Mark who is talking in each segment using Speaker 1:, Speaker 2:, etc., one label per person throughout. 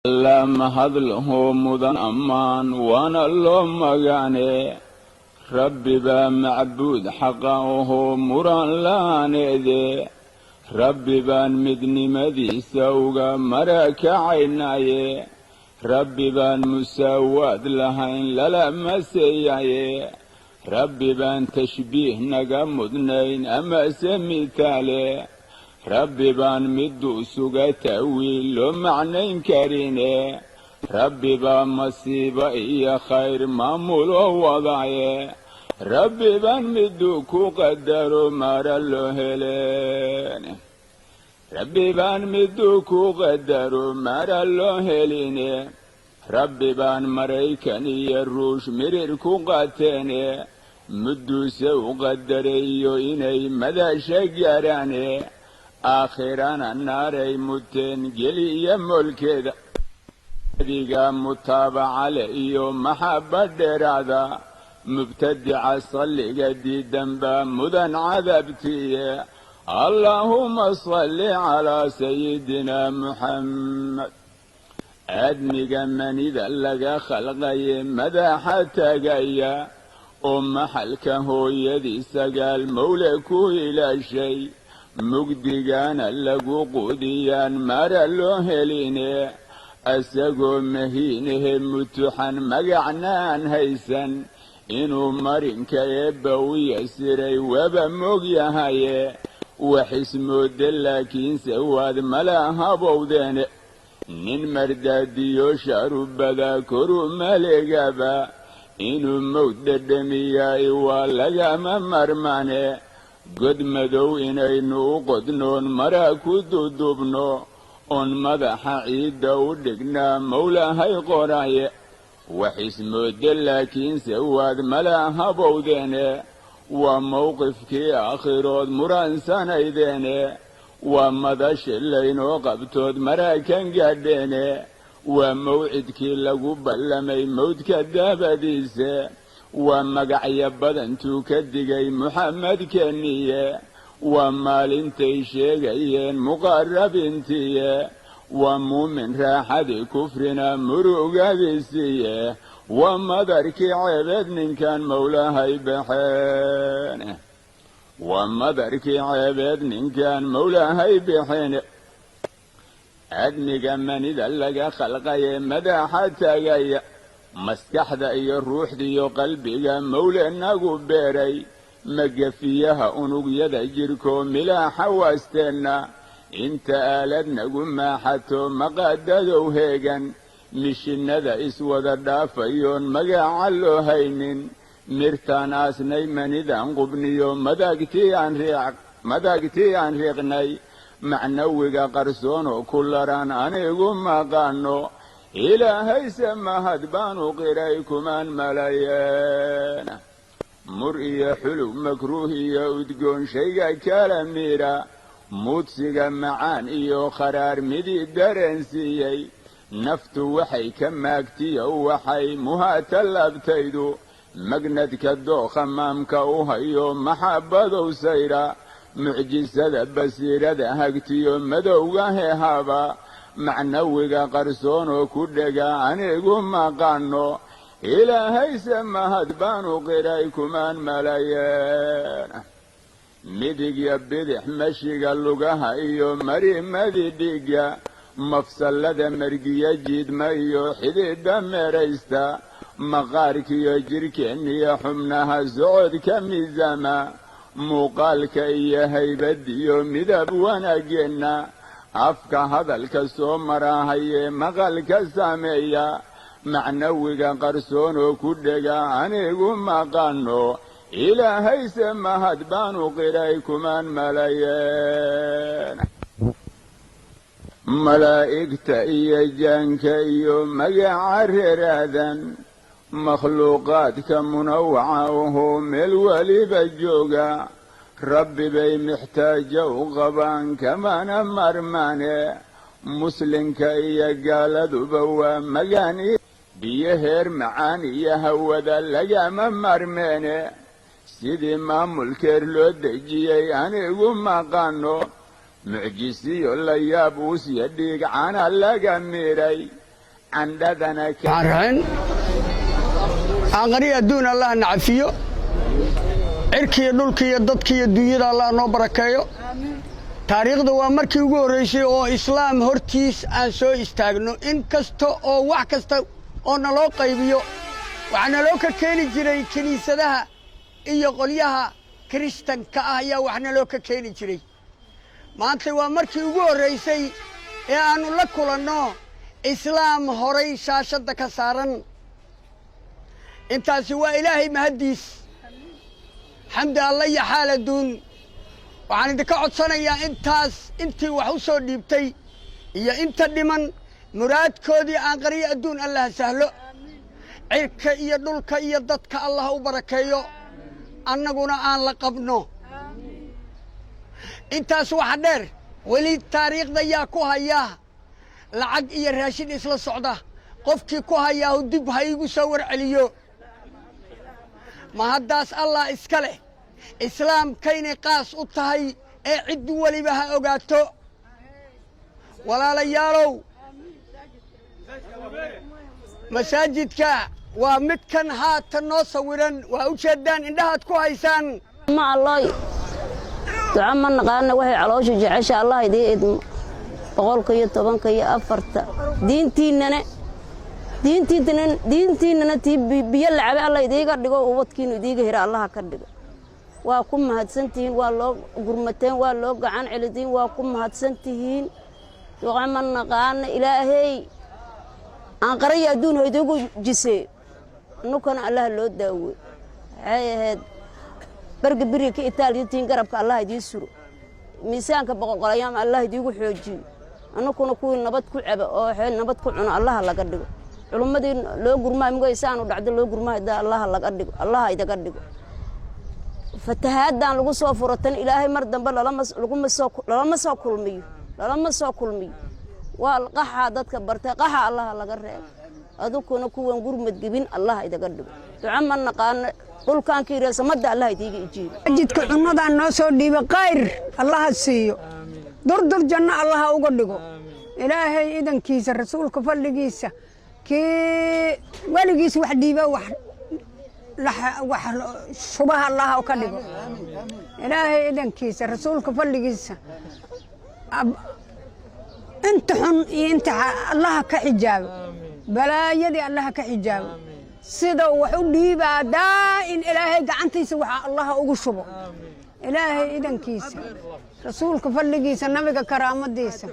Speaker 1: لما هذله مدن أمان وانا اللهم مغاني ربي با معبود حقه مران لانيدي ربي بان مدني مدي سوغا مراك عيناي ربي بان مساواد لهين للا مسياي ربي بان تشبيه نقا مدنين أما سمي تالي ربي بان مدو سوغا تأويل معنين كاريني ربي بان مصيبة إيا خير مامول ووضعي ربي بان مدو كو قدر مارا اللوهلين ربي بان مدو كو قدر مارا اللوهلين ربي بان مريكني الروش مرير كو قاتيني مدو سو قدريو إني مدى شجراني آخرانا النار متن قلي ملكدا ديقا متابع لإيو محبة درادا مبتدع صلي قدي دنبا مدن عذبتي اللهم صل على سيدنا محمد أدمي من إذا لقى خلقي مدى حتى قيا حلكه يدي سقال مولكو إلى شيء مقدقانا لقو قوديان مارا اللوهليني أساقو مهينهم متحن مقعنان هيسن إنو مرين كيبا ويسري وبا مقياهاي وحسمو دلاكين سواد ملاها بودين نين مرداديو شارب بدا كرو مالقابا إنو موت الدمياي واللقا ممرماني قد مدو إنينو قدنون مراكو دودوبنو on madaxa ciidda u dhignaa mawlahay qoraaye waxismooda laakiinse waad mala habowdeene waa mowqifkii aakhirood muraansanaydeene waa madasha laynoo qabtood maraakan gaadheene waa mawcidkii lagu ballamay mawdka daabadiise waa magacyo badantuu ka digay muxammadkeeniye waa maalintay sheegayeen muqarrabintiye waa muumin raaxadii kufrina murugadiisiye waa madarkii ceebeed ninkan mawlahay baxeen waa madarkii ceebeed ninkan mawlahay baxeen admiga manida laga khalqaye madaxa taagaya maskaxda iyo ruuxda iyo qalbiga mawle nagu beeray magafiyaha unugyada jirko milaaxa waasteenna inta aalad nagu maaxato maqaadadow heegan mishinnada iswada dhaafayoon magaca loo haynin mirtaan aasnay manidan qubniyo madagtii aan riiqnay macnawiga qarsoonoo ku laran anigu maqaano ilaahayse mahad baanu qiray kumaan malayeen mur iyo xulub makruuh iyo udgoon shayga kala miira muudsiga macaan iyo kharaar midii dareensiiyey naftu waxay ka maagtiyo waxay muhaata labtaydu magnadka dookha maamka u hayo maxabbadow sayra mucjisada basiirada hagtiyo madowga hehaaba macnawiga qarsoonoo ku dhega anigu maqaano ilaahayse mahad baanu qiray kumaan malayeen midigya bidix mashiga lugaha iyo marimadii dhiigga mafsallada margiya jiidma iyo xididda meeraysta maqaarkiyo jirhkeenniyo xubnaha socodka miisama muuqaalka iyo haybadiyo midab wanaaggeenna afka hadalka soo marahayee maqalka saameeya macnawiga qarsoonoo ku dhega anigu maqaano ilaahayse mahad baanu qiray kumaan malayeen malaa'igta iyo jaanka iyo magaca reeraadan makhluuqaadka munawaca ahoo meel weliba jooga rabbi bay mixtaaja u qabaan kamana marmaane muslinka iyo gaaladuba waa magaani biyo heer macaan iyo hawada lagama marmeene sidii maamulkeer loo dejiyey anigu maqaano mucjisiyo la yaab uusya dhiig cana laga miray عندنا
Speaker 2: عارفين أغري الدون الله نعفيه عركي دولكي ددكي الدنيا الله نبركايو تاريخ دو markii ugu horeysay oo islaam hortiis aan soo istaagno in kasto oo wax kasta oo naloo qaybiyo waxana loo ka keeni jiray kiniisadaha iyo qolyaha kristanka ah ayaa waxna loo ka keeni jiray maanta waa markii ugu horeysay ee aanu la kulanno islaam horay shaashada ka saaran intaasi waa ilaahay mahadiis xamdi allah ya xaaladun waxaan idinka codsanayaa intaas intii wax u soo dhiibtay iyo inta dhiman muraadkoodii aan qariyo adduun allah sahlo cirka iyo dhulka iyo dadka allah u barakeeyo annaguna aan la qabno intaas waxa dheer weli taariikhda yaa ku haya lacag iyo raashin isla socda qofkii ku hayaa dib ha igu soo warceliyo ma haddaas allah iska leh islaamkayna qaas u tahay ee cid waliba ha ogaato walaalayaalow masaajidka waa midkan haatan noo sawiran waa u jeedaan indhahaad ku haysaan
Speaker 3: ma allah duca ma naqaana waxay caloosha jecesha allah idii idmo 114 diintiinana tii biyo lacabe allah idiiga dhigo ubadkiinu idiiga hira allah ka dhigo waa ku mahadsantihiin waa loo gurmateen waa loo gacan celidiin waa ku mahadsantihiin duca ma naqaana ilaahay aan qariyo adduun haydigu jisee nukana allah loo daawo hay ahayd barga biriga Itaaliyaan garabka allah idii suro miisaanka boqolayam allah idiigu xoojiyo anukuna ku nabad ku caba oo xeel nabad ku cuno allah laga dhigo culumadii loo gurmaamigo isaanu dhacdo loo gurmaayda allah laga dhigo allah idaga dhigo fatahaadaan lagu soo furatan ilaahay mar dambe lama soo kulmiyo waa qaxa dadka bartay qaxa allah laga reebo adukuna kuwan gurmad gibin allah idaga dhigo duca ma naqaan dhulkan kiireesamada allah idiga ijiib
Speaker 4: jidka cunadaan noo soo dhiibay qayr allah siiyo durdur janno allah uga dhigo ilaahay idankiisa rasuulka fadligiisa kii waligiis wax dhiiba wax subaha allah ka dhigo ilaahay idankiisa rasuulka fadligiisa inta xun iyo inta allah ka xijaabo balaayadii allah ka xijaabo sida wax u dhiibaa daa'in ilaahay gacantiisa waxa allah ugu shubo ilaahay idankiisa rasuulka fadligiisa nabiga karaamadiisa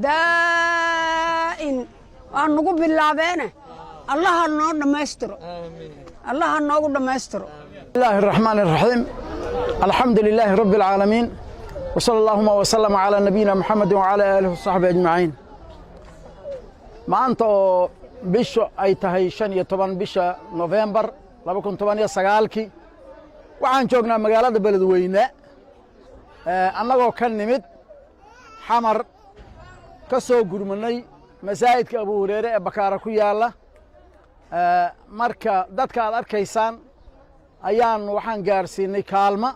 Speaker 4: daa'in aan nagu bilaabeena allah noo dhameystiro الله نوغو دمسترو
Speaker 5: بسم الله الرحمن الرحيم الحمد لله رب العالمين وصلى اللهم وسلم على نبينا محمد وعلى آله وصحبه أجمعين ما أنت بيشو أي تهي شن يتبان بيشا نوفمبر لابكم تبانية سغالكي وعن جوغنا مقالة بلدوينة أنه كان نمت حمر كسو قرمني مسايد كأبو هريرة بكاركو يالله marka dadka aad arkaysaan ayaan waxaan gaarsiinay kaalmo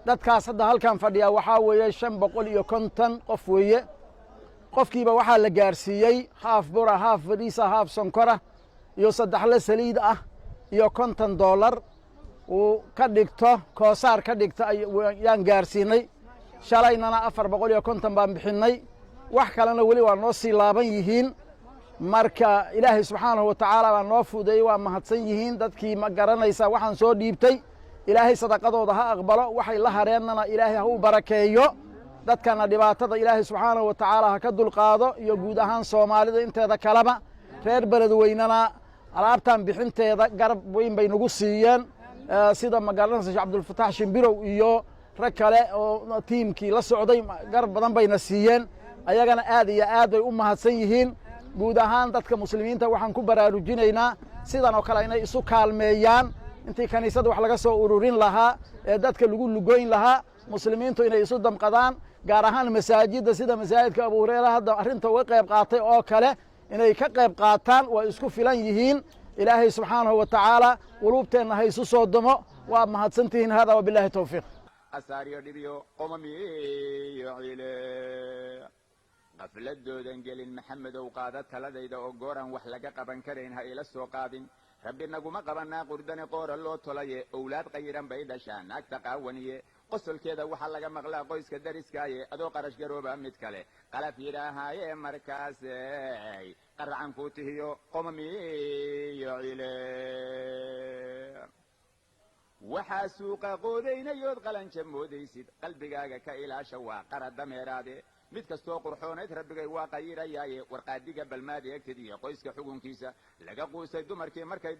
Speaker 5: dadkaas hadda halkan fadhiya waxa weeye 550 qof weeye qofkiiba waxa la gaarsiiyay haaf bura haaf fadhiisa haaf sonkora iyo saddex saliid ah iyo $50 oo ka dhigto koosaar ka dhigta ayaan gaarsiinay shalaynana 450 baan bixinay wax kalena wali waa noo sii laaban yihiin marka ilaahay subxaanahu wa tacaala baa noo fuudeeyey waa mahadsan yihiin dadkii ma garanaysa waxaan soo dhiibtay ilaahay sadaqadooda ha aqbalo waxay la hareennana ilaahay ha u barakeeyo dadkana dhibaatada ilaahay subxaanahu wa tacaala ha ka dulqaado iyo guud ahaan soomaalida inteeda kaleba reer beledweynana alaabtan bixinteeda garab weyn bay nagu siiyeen sida ma garanaysa Sheekh Cabdulfataax Shimbirow iyo rag kale oo tiimkii la socday garab badan bayna siiyeen ayagana aad iyo aad ay u mahadsan yihiin guud ahaan dadka muslimiinta waxaan ku baraarujinaynaa sidan oo kale inay isu kaalmeeyaan intii kaniisada wax laga soo ururin lahaa ee dadka lagu lugoyn lahaa muslimiintu inay isu damqadaan gaar ahaan masaajidda sida masaajidka Abu Hurayra hadda arrinta uga qayb qaatay oo kale inay ka qayb qaataan waa isku filan yihiin ilaahay subxaanahu wa tacaala qulubteenna ha isu soo damo waa mahadsantihiin hada wabillahi tawfiiq
Speaker 1: أساري دبيو قممي يعيلي qafladoodan gelin maxamedow qaada taladayda oo gooran wax laga qaban karayn ha ila soo qaadin rabbi naguma qabanaa qurdani qoora loo tolaye owlaad qayiran bay dhashaa naagta qaawaniye qosolkeeda waxaa laga maqlaa qoyska dariskaaye adoo qarash garooba mid kale qalaf yidhaahaaye markaasey qaracan kuu tihiyo qomamiyo cile waxaa suuqa qoodaynayood qalanja moodaysid qalbigaaga ka ilaasha waa qara dameeraade mid kastoo qurxoonayd rabbigay waa qayirayaaye warqaadiga balmaad eegtid iyo qoyska xukunkiisa laga quusay dumarkii markay